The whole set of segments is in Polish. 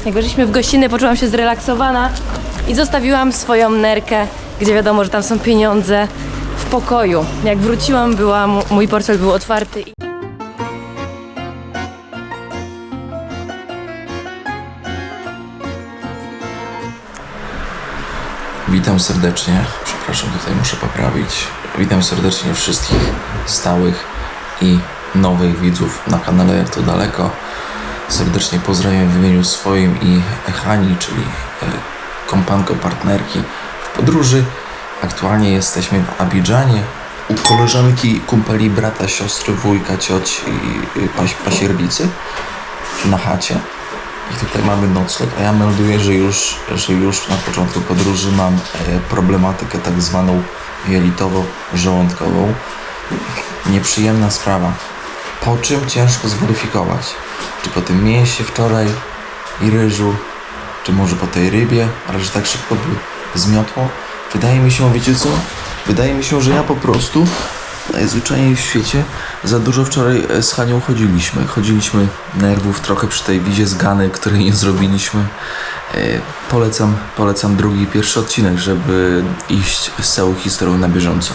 Jak weszliśmy w gościnę, poczułam się zrelaksowana i zostawiłam swoją nerkę, gdzie wiadomo, że tam są pieniądze, w pokoju. Jak wróciłam, mój portfel był otwarty. Witam serdecznie, przepraszam, tutaj muszę poprawić. Witam serdecznie wszystkich stałych i nowych widzów na kanale Jak to Daleko. Serdecznie pozdrawiam w imieniu swoim i Hani, czyli kompanko partnerki w podróży. Aktualnie jesteśmy w Abidżanie u koleżanki, kumpeli, brata, siostry, wujka, cioci i pasierbicy na chacie. I tutaj mamy nocleg, a ja melduję, że już na początku podróży mam problematykę tak zwaną jelitowo-żołądkową. Nieprzyjemna sprawa. Po czym ciężko zweryfikować, czy po tym mięsie wczoraj i ryżu, czy może po tej rybie, ale że tak szybko by zmiotło. Wydaje mi się, wiecie co? Wydaje mi się, że ja po prostu najzwyczajniej w świecie za dużo wczoraj z Hanią chodziliśmy nerwów trochę przy tej wizie z Gany, której nie zrobiliśmy. Polecam drugi i pierwszy odcinek, żeby iść z całą historią na bieżąco.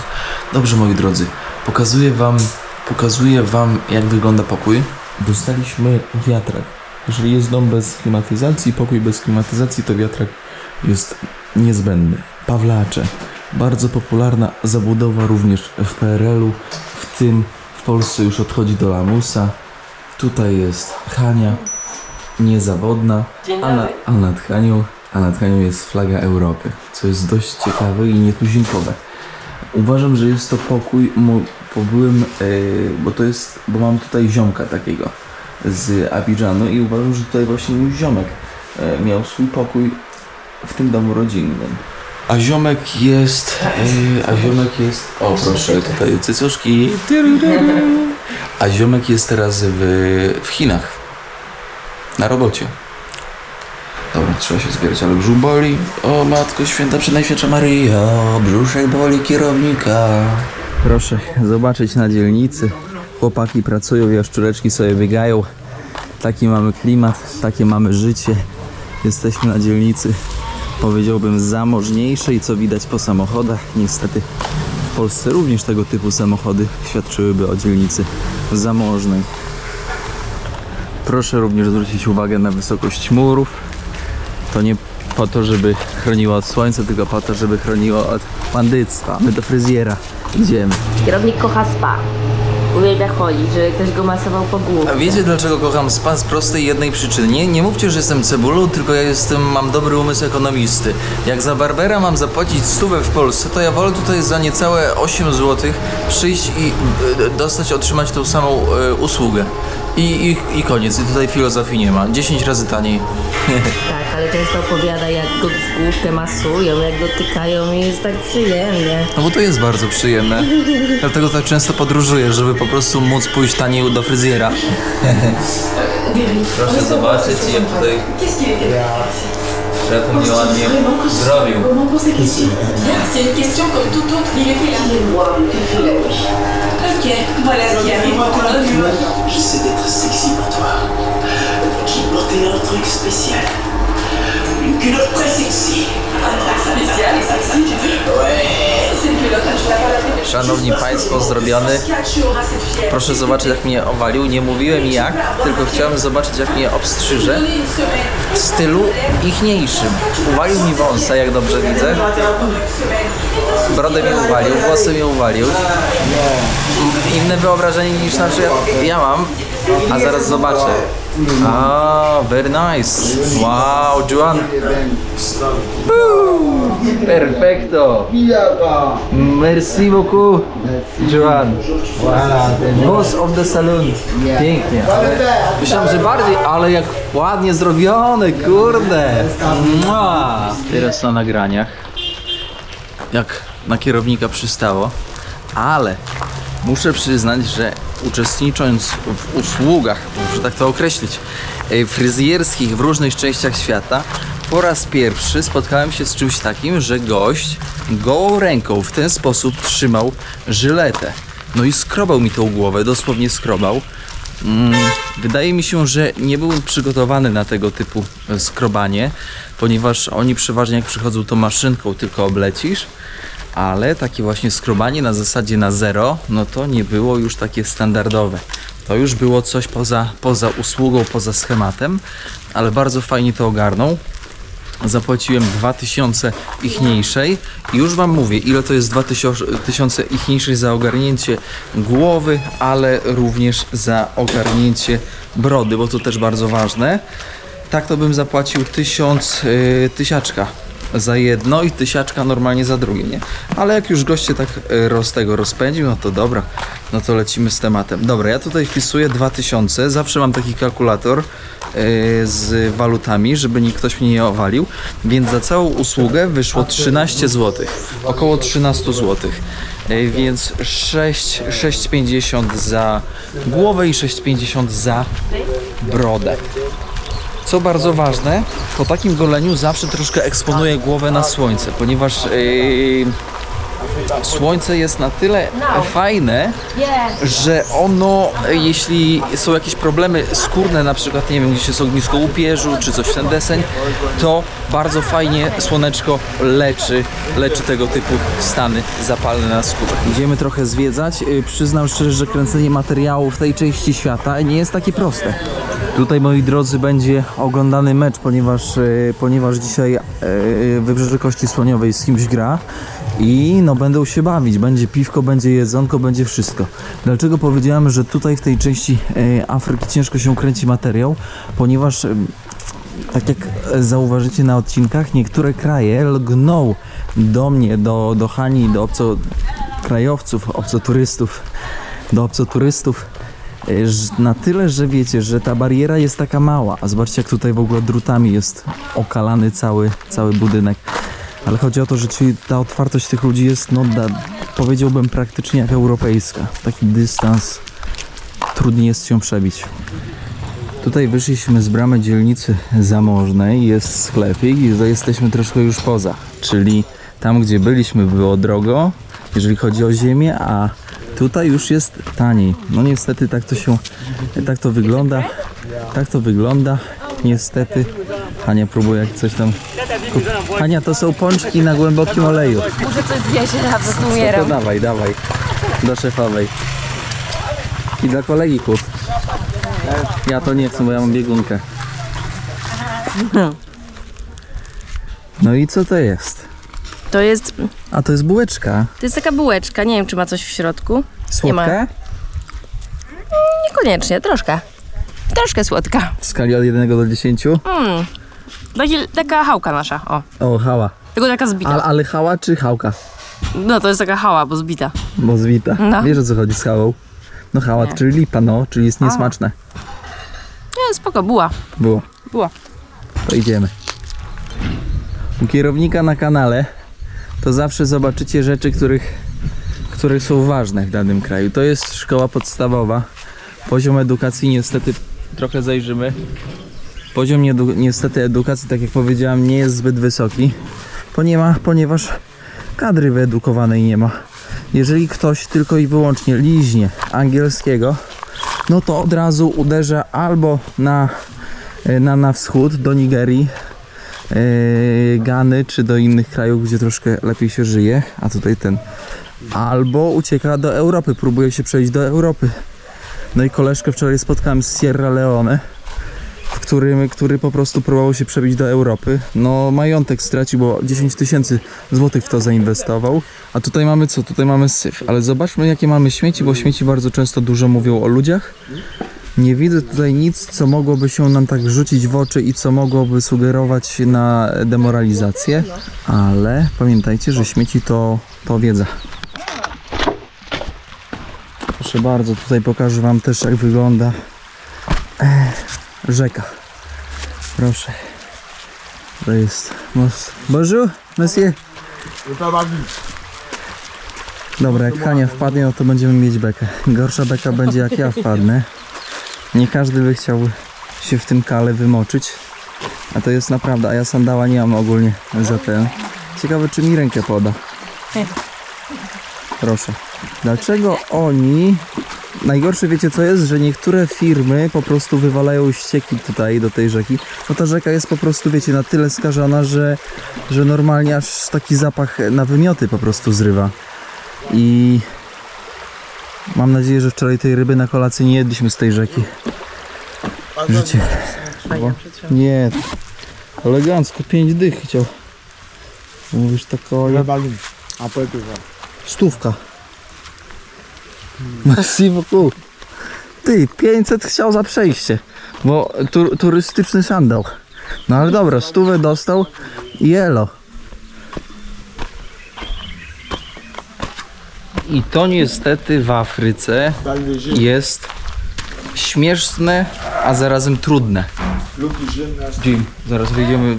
Dobrze, moi drodzy, pokazuję wam jak wygląda pokój. Dostaliśmy wiatrak. Jeżeli jest dom bez klimatyzacji, pokój bez klimatyzacji, to wiatrak jest niezbędny. Pawlacze. Bardzo popularna zabudowa również w PRL-u, w tym w Polsce już odchodzi do lamusa. Tutaj jest Hania, niezawodna, a nad Hanią jest flaga Europy, co jest dość ciekawe i nietuzinkowe. Uważam, że jest to pokój, bo mam tutaj ziomka takiego z Abidżanu i uważam, że tutaj właśnie mój ziomek miał swój pokój w tym domu rodzinnym. A ziomek jest, o proszę, tutaj cycuszki. A ziomek jest teraz w Chinach, na robocie. Dobra, trzeba się zbierać, ale brzuch boli. O Matko Święta, Przenajświętsza Maryjo, brzuszek boli kierownika. Proszę zobaczyć na dzielnicy. Chłopaki pracują, jaszczureczki sobie biegają. Taki mamy klimat, takie mamy życie. Jesteśmy na dzielnicy, powiedziałbym, zamożniejszej, co widać po samochodach. Niestety w Polsce również tego typu samochody świadczyłyby o dzielnicy zamożnej. Proszę również zwrócić uwagę na wysokość murów. To nie po to, żeby chroniło od słońca, tylko po to, żeby chroniło od bandyctwa. My do fryzjera idziemy. Kierownik kocha spa. Uwielbia chodzić, że ktoś go masował po głowie. A wiecie, dlaczego kocham spa? Z prostej jednej przyczyny. Nie mówcie, że jestem cebulą, tylko ja mam dobry umysł ekonomisty. Jak za barbera mam zapłacić 100 w Polsce, to ja wolę tutaj za niecałe 8 zł przyjść i otrzymać tą samą usługę. I koniec. I tutaj filozofii nie ma. 10 razy taniej. Tak, ale często opowiada, jak go w główkę masują, jak dotykają i jest tak przyjemnie. No bo to jest bardzo przyjemne. Dlatego tak często podróżuję, żeby po prostu móc pójść taniej do fryzjera. Proszę zobaczyć, jak tutaj szef mnie ładnie zrobił. C'est une question comme toute autre. Il était là. Ok, voilà ce qui arrive en Colombie. J'essaie d'être sexy pour toi. J'ai porté un truc spécial. Une culotte très sexy. Spécial et sexy, tu dis? Ouais, c'est une culotte, tu l'as pas lavé. Szanowni Państwo, zrobiony. Proszę zobaczyć, jak mnie owalił. Nie mówiłem jak, tylko chciałem zobaczyć, jak mnie obstrzyże w stylu ichniejszym. Uwalił mi wąsa, jak dobrze widzę. Brodę mi uwalił, włosy mi uwalił. Inne wyobrażenie niż na przykład ja mam, a zaraz zobaczę. Very nice. Wow, Juan. Perfecto. Merci beaucoup, Juan. Boss of the saloon. Pięknie. Myślałem, że bardziej, ale jak ładnie zrobione, kurde. Mua. Teraz na nagraniach, jak na kierownika przystało, ale muszę przyznać, że uczestnicząc w usługach, muszę tak to określić, fryzjerskich w różnych częściach świata, po raz pierwszy spotkałem się z czymś takim, że gość gołą ręką w ten sposób trzymał żyletę. No i skrobał mi tą głowę, dosłownie skrobał. Wydaje mi się, że nie byłem przygotowany na tego typu skrobanie, ponieważ oni przeważnie jak przychodzą to maszynką tylko oblecisz, ale takie właśnie skrobanie na zasadzie na zero, no to nie było już takie standardowe. To już było coś poza usługą, poza schematem, ale bardzo fajnie to ogarnął. Zapłaciłem 2000 ichniejszej i już wam mówię, ile to jest 2000 ichniejszej za ogarnięcie głowy, ale również za ogarnięcie brody, bo to też bardzo ważne. Tak to bym zapłacił 1000 tysiaczka za jedno i 1000 normalnie za drugie, nie? Ale jak już goście tak tego rozpędził, no to dobra, no to lecimy z tematem. Dobra, ja tutaj wpisuję 2000, zawsze mam taki kalkulator z walutami, żeby nikt ktoś mnie nie owalił, więc za całą usługę wyszło 13 zł, około 13 zł, więc 6,50 za głowę i 6,50 za brodę. Co bardzo ważne, po takim goleniu zawsze troszkę eksponuję głowę na słońce, ponieważ słońce jest na tyle fajne, że ono, jeśli są jakieś problemy skórne, na przykład, nie wiem, gdzieś jest ognisko upierzu, czy coś w ten deseń, to bardzo fajnie słoneczko leczy tego typu stany zapalne na skórze. Idziemy trochę zwiedzać. Przyznam szczerze, że kręcenie materiału w tej części świata nie jest takie proste. Tutaj, moi drodzy, będzie oglądany mecz, ponieważ dzisiaj Wybrzeże Kości Słoniowej z kimś gra i no będą się bawić, będzie piwko, będzie jedzonko, będzie wszystko. Dlaczego powiedziałem, że tutaj w tej części Afryki ciężko się kręci materiał? Ponieważ tak jak zauważycie na odcinkach, niektóre kraje lgną do mnie, do Hani, do obcokrajowców, do obcoturystów, na tyle, że wiecie, że ta bariera jest taka mała. A zobaczcie, jak tutaj w ogóle drutami jest okalany cały budynek. Ale chodzi o to, że ta otwartość tych ludzi jest, no powiedziałbym, praktycznie jak europejska. Taki dystans, trudniej jest się przebić. Tutaj wyszliśmy z bramy dzielnicy Zamożnej, jest sklepik i tutaj jesteśmy troszkę już poza. Czyli tam, gdzie byliśmy, było drogo, jeżeli chodzi o ziemię, a tutaj już jest taniej. No niestety tak to wygląda. Niestety. Hania próbuje jak coś tam. Hania, to są pączki na głębokim oleju. Muszę coś zjeść, naprawdę tu To umieram. dawaj. Do szefowej. I dla kolegi kup. Ja to nie chcę, bo ja mam biegunkę. No i co to jest? To jest A to jest bułeczka. taka bułeczka, nie wiem, czy ma coś w środku. Nie ma. Słodka? Niekoniecznie, troszkę. Troszkę słodka. W skali od 1 do 10? Taka chałka nasza, o. O, hała. Tylko taka zbita. Ale hała czy chałka? No to jest taka hała, bo zbita. Bo zwita. No. Wiesz, o co chodzi z hałą? No hała, Nie. czyli lipa, no, czyli jest niesmaczne. Nie, spoko, buła. Było. To idziemy. U kierownika na kanale to zawsze zobaczycie rzeczy, które są ważne w danym kraju. To jest szkoła podstawowa. Poziom edukacji niestety trochę zajrzymy. Poziom niestety edukacji, tak jak powiedziałem, nie jest zbyt wysoki, ponieważ kadry wyedukowanej nie ma. Jeżeli ktoś tylko i wyłącznie liźnie angielskiego, no to od razu uderza albo na wschód, do Nigerii, Gany, czy do innych krajów, gdzie troszkę lepiej się żyje, a tutaj albo ucieka do Europy, próbuje się przejść do Europy. No i koleżkę wczoraj spotkałem z Sierra Leone, który po prostu próbował się przebić do Europy. No majątek stracił, bo 10 000 złotych w to zainwestował. A tutaj mamy co? Tutaj mamy syf. Ale zobaczmy, jakie mamy śmieci, bo śmieci bardzo często dużo mówią o ludziach. Nie widzę tutaj nic, co mogłoby się nam tak rzucić w oczy i co mogłoby sugerować na demoralizację. Ale pamiętajcie, że śmieci to wiedza. Proszę bardzo, tutaj pokażę wam też, jak wygląda rzeka. Proszę. To jest most. Bonjour, monsieur. Dobra, jak Hania wpadnie, no to będziemy mieć bekę. Gorsza beka będzie, jak ja wpadnę. Nie każdy by chciał się w tym kale wymoczyć. A to jest naprawdę, a ja sandała nie mam ogólnie za ten. Ciekawe, czy mi rękę poda. Proszę. Dlaczego oni najgorsze wiecie co jest? Że niektóre firmy po prostu wywalają ścieki tutaj do tej rzeki. No ta rzeka jest po prostu, wiecie, na tyle skażona, że normalnie aż taki zapach na wymioty po prostu zrywa. I mam nadzieję, że wczoraj tej ryby na kolację nie jedliśmy z tej rzeki. Życie. Nie, elegancko, 5 dych chciał. Mówisz tako... Stówka. Merci beaucoup. Ty, 500 chciał za przejście, bo turystyczny sandał. No ale dobra, 100 dostał i elo. I to niestety w Afryce jest śmieszne, a zarazem trudne. Jim, zaraz wejdziemy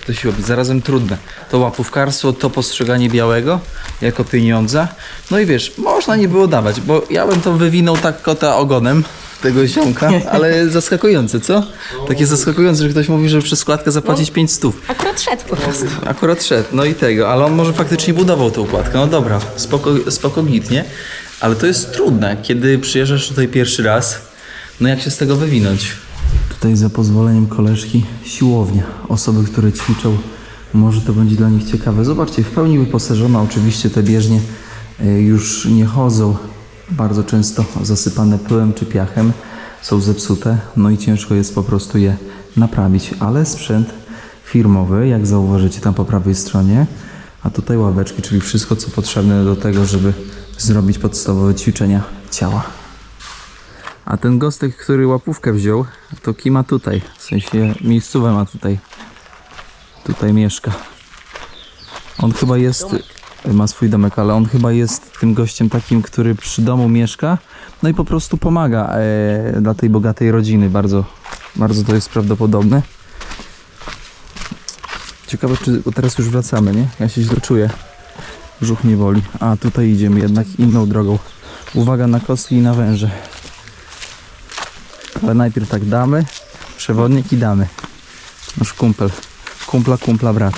do siłowni. Zarazem trudne. To łapówkarstwo, to postrzeganie białego jako pieniądza. No i wiesz, można nie było dawać, bo ja bym to wywinął tak kota ogonem tego ziomka, ale zaskakujące, co? Takie zaskakujące, że ktoś mówi, że przez składkę zapłacić 500. Akurat szedł po prostu. Akurat szedł, no i tego, ale on może faktycznie budował tą układkę. No dobra, spoko git, nie? Ale to jest trudne, kiedy przyjeżdżasz tutaj pierwszy raz, no jak się z tego wywinąć? Tutaj za pozwoleniem koleżki siłownia. Osoby, które ćwiczą, może to będzie dla nich ciekawe. Zobaczcie, w pełni wyposażona, oczywiście te bieżnie już nie chodzą. Bardzo często zasypane pyłem czy piachem, są zepsute, no i ciężko jest po prostu je naprawić, ale sprzęt firmowy, jak zauważycie tam po prawej stronie, a tutaj ławeczki, czyli wszystko co potrzebne do tego, żeby zrobić podstawowe ćwiczenia ciała. A ten gostek, który łapówkę wziął, to kima tutaj, w sensie miejscówę ma tutaj mieszka. On chyba jest, ma swój domek, ale on chyba jest tym gościem takim, który przy domu mieszka, no i po prostu pomaga dla tej bogatej rodziny, bardzo to jest prawdopodobne. Ciekawe, czy teraz już wracamy, nie? Ja się źle czuję, brzuch mnie boli, a tutaj idziemy jednak inną drogą. Uwaga na kostki i na węże. Ale najpierw tak damy, przewodnik i damy. Nasz kumpla brat.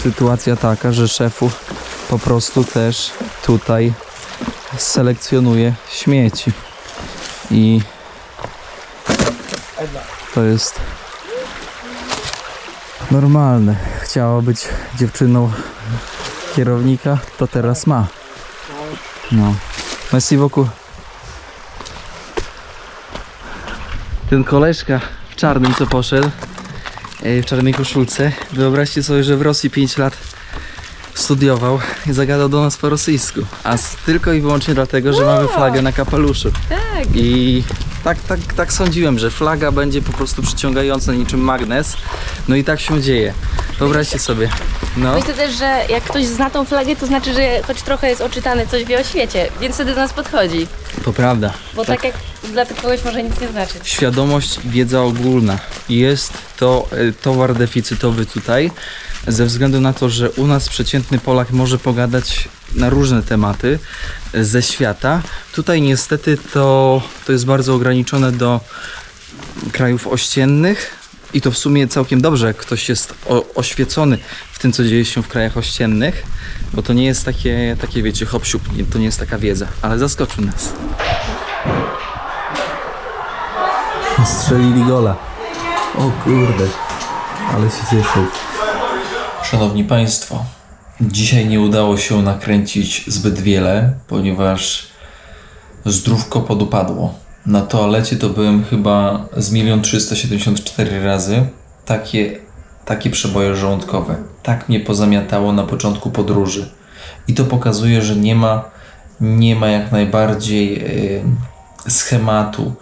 Sytuacja taka, że szefu po prostu też tutaj selekcjonuje śmieci. I to jest normalne. Chciała być dziewczyną kierownika, to teraz ma. No. Merci beaucoup. Ten koleżka w czarnym, co poszedł, w czarnej koszulce, wyobraźcie sobie, że w Rosji 5 lat studiował i zagadał do nas po rosyjsku, a tylko i wyłącznie dlatego, że mamy flagę na kapeluszu. Tak. I tak sądziłem, że flaga będzie po prostu przyciągająca niczym magnes, no i tak się dzieje. Wyobraźcie sobie. No. Myślę też, że jak ktoś zna tą flagę, to znaczy, że choć trochę jest oczytany, coś wie o świecie, więc wtedy do nas podchodzi. To prawda. Bo tak jak dla kogoś może nic nie znaczyć. Świadomość, wiedza ogólna. Jest to towar deficytowy tutaj, ze względu na to, że u nas przeciętny Polak może pogadać na różne tematy ze świata. Tutaj niestety to jest bardzo ograniczone do krajów ościennych i to w sumie całkiem dobrze, jak ktoś jest oświecony w tym, co dzieje się w krajach ościennych, bo to nie jest takie wiecie, hop siup, to nie jest taka wiedza, ale zaskoczył nas. Strzelili gola. O kurde, ale się cieszył. Szanowni Państwo, dzisiaj nie udało się nakręcić zbyt wiele, ponieważ zdrówko podupadło. Na toalecie to byłem chyba z 1 374 razy. Takie przeboje żołądkowe. Tak mnie pozamiatało na początku podróży. I to pokazuje, że nie ma jak najbardziej schematu,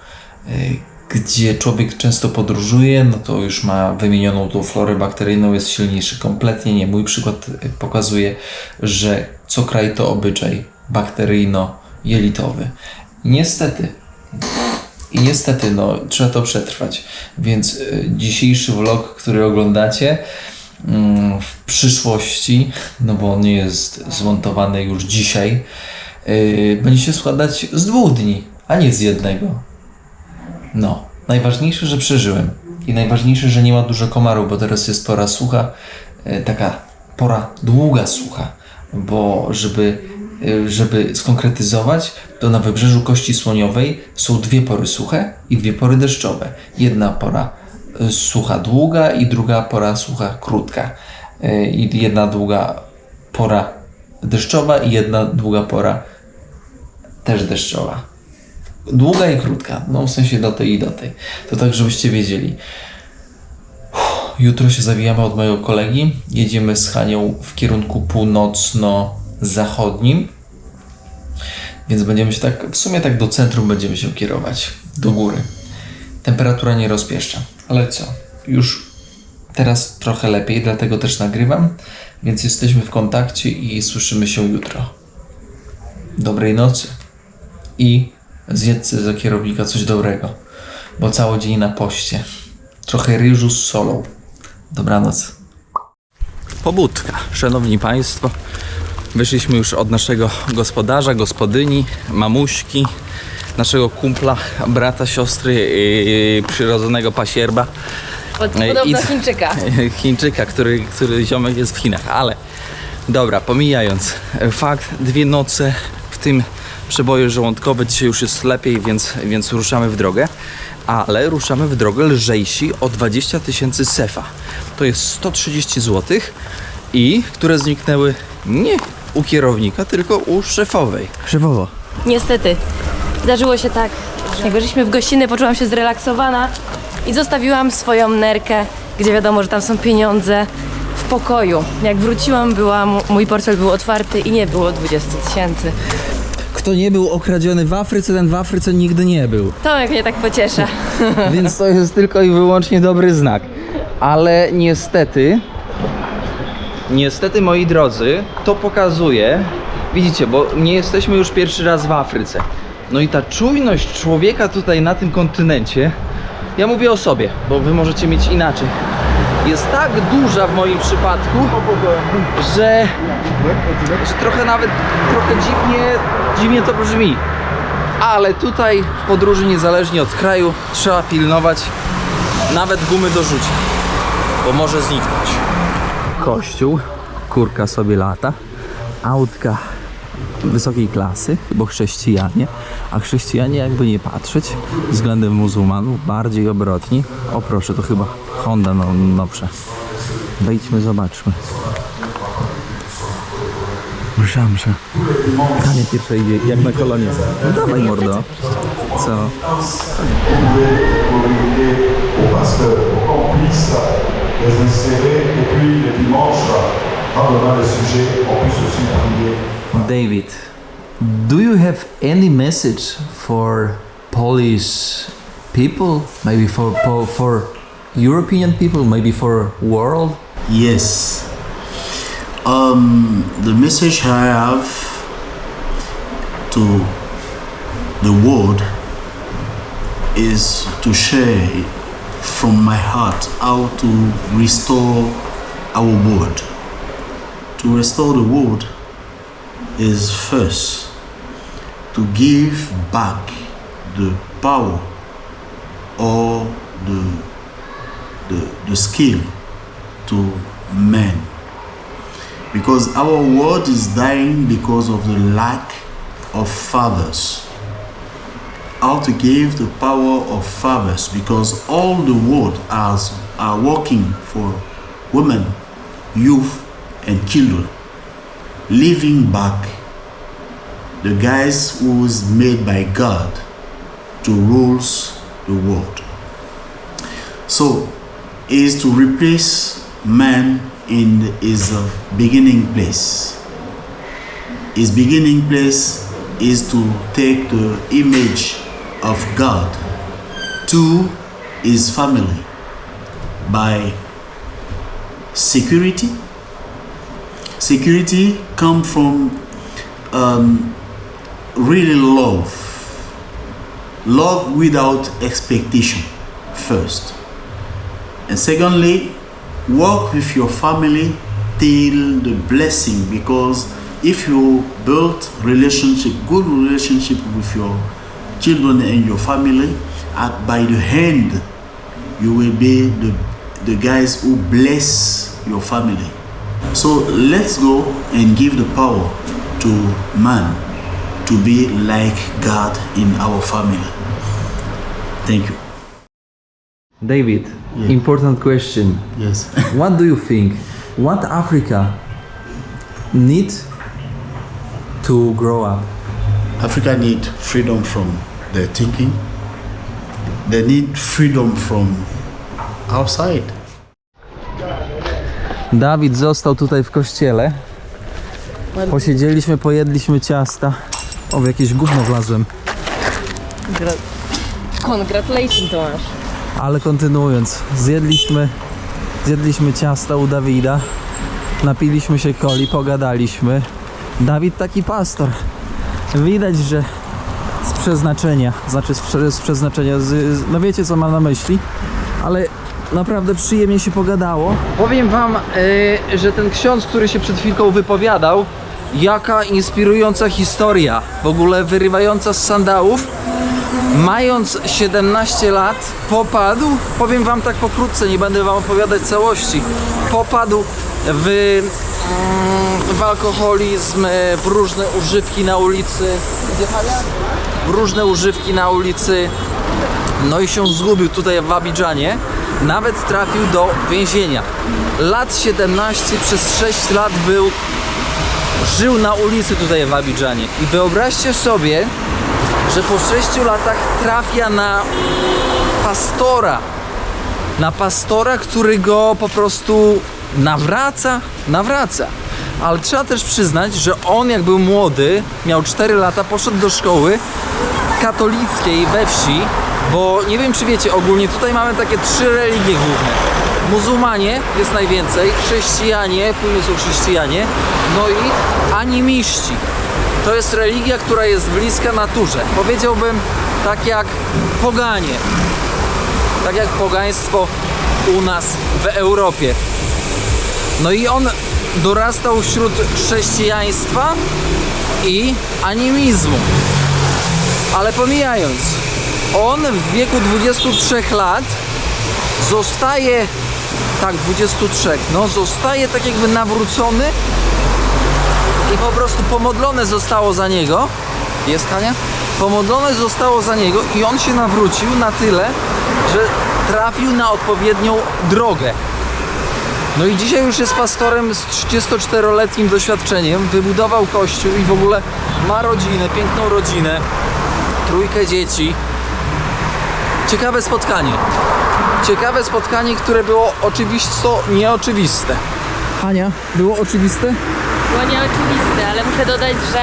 gdzie człowiek często podróżuje, no to już ma wymienioną tą florę bakteryjną, jest silniejszy. Kompletnie nie. Mój przykład pokazuje, że co kraj to obyczaj bakteryjno-jelitowy. I niestety, no, trzeba to przetrwać. Więc dzisiejszy vlog, który oglądacie, w przyszłości, no bo on nie jest zmontowany już dzisiaj, będzie się składać z 2 dni, a nie z 1. No, najważniejsze, że przeżyłem. I najważniejsze, że nie ma dużo komarów, bo teraz jest pora sucha, taka pora długa sucha, bo żeby żeby skonkretyzować, to na wybrzeżu Kości Słoniowej są dwie pory suche i dwie pory deszczowe. Jedna pora sucha długa i druga pora sucha krótka. I jedna długa pora deszczowa i jedna długa pora też deszczowa. Długa i krótka, no w sensie do tej i do tej. To tak, żebyście wiedzieli. Jutro się zawijamy od mojego kolegi. Jedziemy z Hanią w kierunku północno-zachodnim. Więc będziemy się tak, w sumie tak do centrum będziemy się kierować. Do góry. Temperatura nie rozpieszcza. Ale co? Już teraz trochę lepiej, dlatego też nagrywam. Więc jesteśmy w kontakcie i słyszymy się jutro. Dobrej nocy. I zjedzcie za kierownika coś dobrego. Bo cały dzień na poście. Trochę ryżu z solą. Dobranoc. Pobudka, szanowni państwo. Wyszliśmy już od naszego gospodarza, gospodyni, mamuśki, naszego kumpla, brata, siostry, przyrodzonego pasierba. Podobno Chińczyka. Chińczyka, który ziomek jest w Chinach, ale dobra, pomijając fakt, 2 noce w tym przeboju żołądkowe, dzisiaj już jest lepiej, więc ruszamy w drogę. Ale ruszamy w drogę lżejsi o 20 000 sefa. To jest 130 zł i które zniknęły nie u kierownika, tylko u szefowej. Szefowo. Niestety, zdarzyło się tak, że jak weszliśmy w gościnę, poczułam się zrelaksowana i zostawiłam swoją nerkę, gdzie wiadomo, że tam są pieniądze, w pokoju. Jak wróciłam, mój portfel był otwarty i nie było 20 000. Kto nie był okradziony w Afryce, ten w Afryce nigdy nie był. To jak mnie tak pociesza. Więc to jest tylko i wyłącznie dobry znak. Ale niestety moi drodzy, to pokazuje, widzicie, bo nie jesteśmy już pierwszy raz w Afryce. No i ta czujność człowieka tutaj na tym kontynencie, ja mówię o sobie, bo wy możecie mieć inaczej, jest tak duża w moim przypadku, że trochę dziwnie to brzmi. Ale tutaj w podróży, niezależnie od kraju, trzeba pilnować nawet gumy do rzucia, bo może zniknąć. Kościół, kurka sobie lata, autka wysokiej klasy, bo chrześcijanie, a chrześcijanie, jakby nie patrzeć, względem muzułmanów bardziej obrotni. O proszę, to chyba Honda nowsza. Wejdźmy, zobaczmy. Msza. Kania pierwsza idzie, jak na kolonie. No dawaj, mordo. Co? David, do you have any message for Polish people? Maybe for European people? Maybe for world? Yes. The message I have to the world is to share from my heart how to restore our world. To restore the world is first to give back the power or the skill to men. Because our world is dying because of the lack of fathers. How to give the power of fathers, because all the world are working for women, youth and children, leaving back the guys who was made by God to rule the world. So is to replace man in his beginning place. His beginning place is to take the image of God to his family by security. Security comes from really love without expectation first, and secondly, work with your family till the blessing, because if you build good relationship with your children and your family, by the hand you will be the guys who bless your family. So let's go and give the power to man to be like God in our family. Thank you. David, Yeah. important question. Yes. What do you think? What Africa need to grow up? Africa need freedom from their thinking. They need freedom from outside. Dawid został tutaj w kościele. Posiedzieliśmy, pojedliśmy ciasta. O, w jakieś gówno wlazłem. Congratulations, Tomasz. Ale kontynuując, zjedliśmy ciasta u Dawida, napiliśmy się coli, pogadaliśmy. Dawid taki pastor. Widać, że z przeznaczenia, znaczy z przeznaczenia, no wiecie co mam na myśli, ale naprawdę przyjemnie się pogadało. Powiem wam, że ten ksiądz, który się przed chwilką wypowiadał, jaka inspirująca historia, w ogóle wyrywająca z sandałów. Mając 17 lat popadł, powiem wam tak pokrótce, nie będę wam opowiadać całości, popadł w alkoholizm, w różne używki na ulicy. W różne używki na ulicy. No i się zgubił tutaj w Abidżanie. Nawet trafił do więzienia. Lat 17, przez 6 lat żył na ulicy tutaj w Abidżanie. I wyobraźcie sobie, że po 6 latach trafia na pastora, który go po prostu nawraca. Ale trzeba też przyznać, że on jak był młody, miał 4 lata, poszedł do szkoły katolickiej we wsi, bo nie wiem czy wiecie, ogólnie tutaj mamy takie 3 religie główne. Muzułmanie jest najwięcej, chrześcijanie, później są chrześcijanie, no i animiści. To jest religia, która jest bliska naturze. Powiedziałbym tak jak poganie. Tak jak pogaństwo u nas w Europie. No i on dorastał wśród chrześcijaństwa i animizmu. Ale pomijając, on w wieku 23 lat zostaje, tak 23, no zostaje tak jakby nawrócony i po prostu pomodlone zostało za niego. Jest Hania? Pomodlone zostało za niego i on się nawrócił na tyle, że trafił na odpowiednią drogę. No i dzisiaj już jest pastorem z 34-letnim doświadczeniem, wybudował kościół i w ogóle ma rodzinę, piękną rodzinę, 3 dzieci. Ciekawe spotkanie, które było oczywiście nieoczywiste. Hania, było oczywiste? Było nieoczywiste, ale muszę dodać, że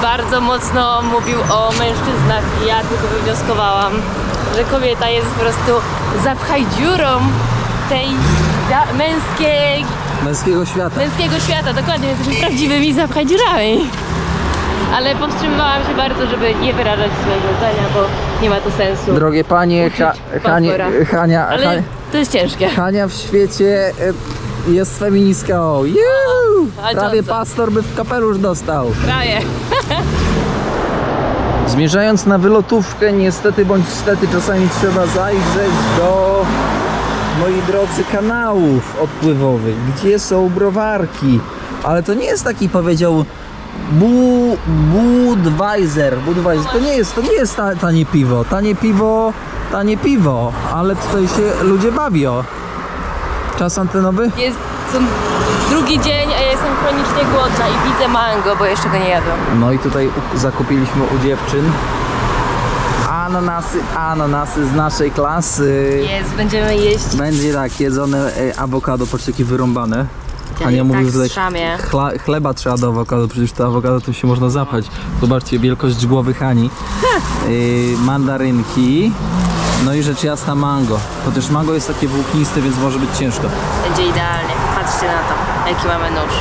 bardzo mocno mówił o mężczyznach i ja tylko wywnioskowałam, że kobieta jest po prostu zapchaj dziurą tej męskiego świata, dokładnie, jesteśmy prawdziwymi zapchaj dziurami. Ale powstrzymywałam się bardzo, żeby nie wyrażać swojego zdania, bo nie ma to sensu. Drogie panie, Hania, Ale to jest ciężkie. Hania w świecie jest feministką. Prawie pastor by w kapelusz dostał. Prawie. Zmierzając na wylotówkę, niestety bądź stety czasami trzeba zajrzeć do, moi drodzy, kanałów odpływowych, gdzie są browarki. Ale to nie jest taki, powiedział, Budweiser. To nie jest tanie piwo, ale tutaj się ludzie bawią. Czas antenowy? Są drugi dzień, a ja jestem chronicznie głodna i widzę mango, bo jeszcze go nie jadłam. No i tutaj zakupiliśmy u dziewczyn ananasy z naszej klasy. Będziemy jeść. Będzie tak, jedzone awokado, patrzcie jakie wyrąbane. Ania mówi, że chleba trzeba do awokado, przecież to awokado to się można zapchać. Zobaczcie, wielkość głowy Hani. Mandarynki. No i rzecz jasna mango. Chociaż mango jest takie włókniste, więc może być ciężko. Będzie idealnie. Patrzcie na to, jaki mamy nóż.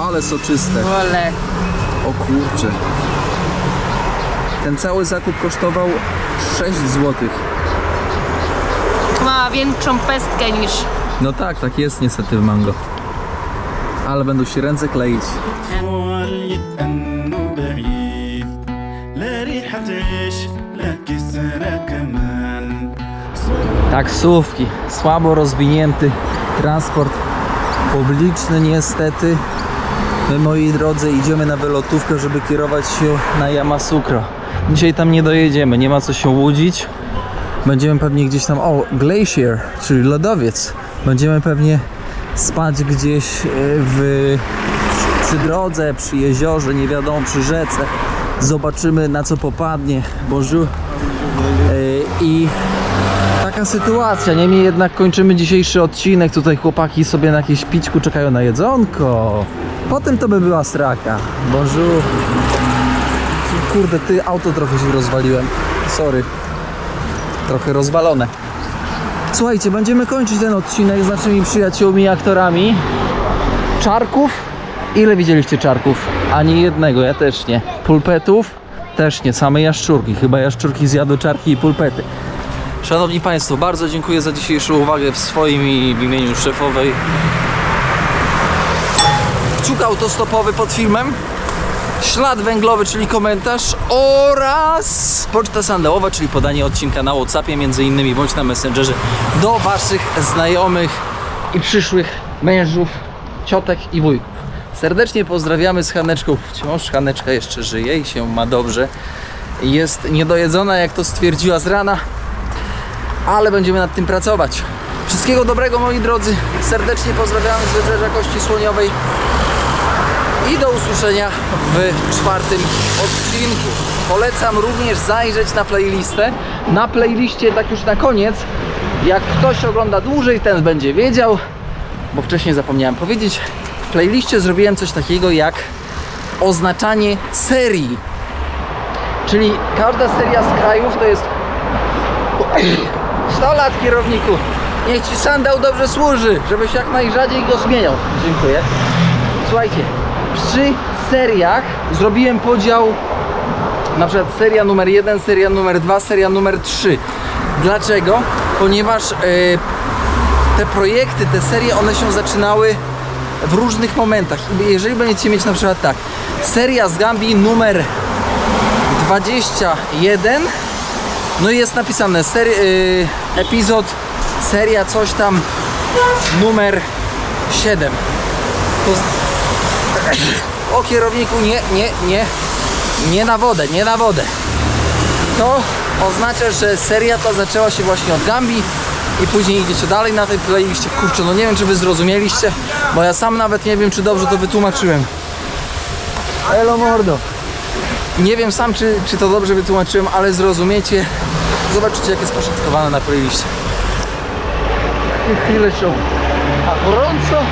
Ale soczyste. Wolę. O kurcze. Ten cały zakup kosztował 6 zł. Ma większą pestkę niż... No tak jest niestety w mango. Ale będą się ręce kleić. Taksówki, słabo rozwinięty transport publiczny niestety. My, moi drodzy, idziemy na wylotówkę, żeby kierować się na Yamoussoukro. Dzisiaj tam nie dojedziemy, nie ma co się łudzić. Będziemy pewnie gdzieś tam, glacier, czyli lodowiec. Będziemy pewnie spać gdzieś przy drodze, przy jeziorze, nie wiadomo, przy rzece. Zobaczymy, na co popadnie. Bonjour. I taka sytuacja. Niemniej jednak kończymy dzisiejszy odcinek. Tutaj chłopaki sobie na jakieś pićku czekają na jedzonko. Potem to by była straka. Bonjour. Kurde, auto trochę się rozwaliłem. Sorry. Trochę rozwalone. Słuchajcie, będziemy kończyć ten odcinek z naszymi przyjaciółmi, aktorami. Czarków? Ile widzieliście czarków? Ani jednego, ja też nie. Pulpetów? Też nie, same jaszczurki. Chyba jaszczurki zjadły czarki i pulpety. Szanowni Państwo, bardzo dziękuję za dzisiejszą uwagę w swoim i w imieniu szefowej. Kciuk autostopowy pod filmem. Ślad węglowy, czyli komentarz, oraz poczta sandałowa, czyli podanie odcinka na WhatsAppie między innymi, bądź na Messengerze do Waszych znajomych i przyszłych mężów, ciotek i wujków. Serdecznie pozdrawiamy z Haneczką. Wciąż Haneczka jeszcze żyje i się ma dobrze. Jest niedojedzona, jak to stwierdziła z rana, ale będziemy nad tym pracować. Wszystkiego dobrego, moi drodzy. Serdecznie pozdrawiamy z Wybrzeża Kości Słoniowej. I do usłyszenia w 4. odcinku. Polecam również zajrzeć na playlistę. Na playliście, tak już na koniec, jak ktoś ogląda dłużej, ten będzie wiedział, bo wcześniej zapomniałem powiedzieć, w playliście zrobiłem coś takiego jak oznaczanie serii. Czyli każda seria z krajów to jest 100 lat, kierowniku. Niech Ci sandał dobrze służy, żebyś jak najrzadziej go zmieniał. Dziękuję. Słuchajcie, przy seriach zrobiłem podział, na przykład seria numer 1, seria numer 2, seria numer 3. Dlaczego? Ponieważ te projekty, te serie, one się zaczynały w różnych momentach. Jeżeli będziecie mieć na przykład tak, seria z Gambii numer 21, no i jest napisane epizod, seria coś tam numer 7. O kierowniku, nie na wodę, nie na wodę. To oznacza, że seria ta zaczęła się właśnie od Gambii i później idziecie dalej na tej playliście. Kurczę, no nie wiem, czy wy zrozumieliście, bo ja sam nawet nie wiem, czy dobrze to wytłumaczyłem. Elo mordo. Nie wiem sam, czy to dobrze wytłumaczyłem, ale zrozumiecie. Zobaczycie, jak jest poszatkowane na playliście. Takie chwile show. A gorąco?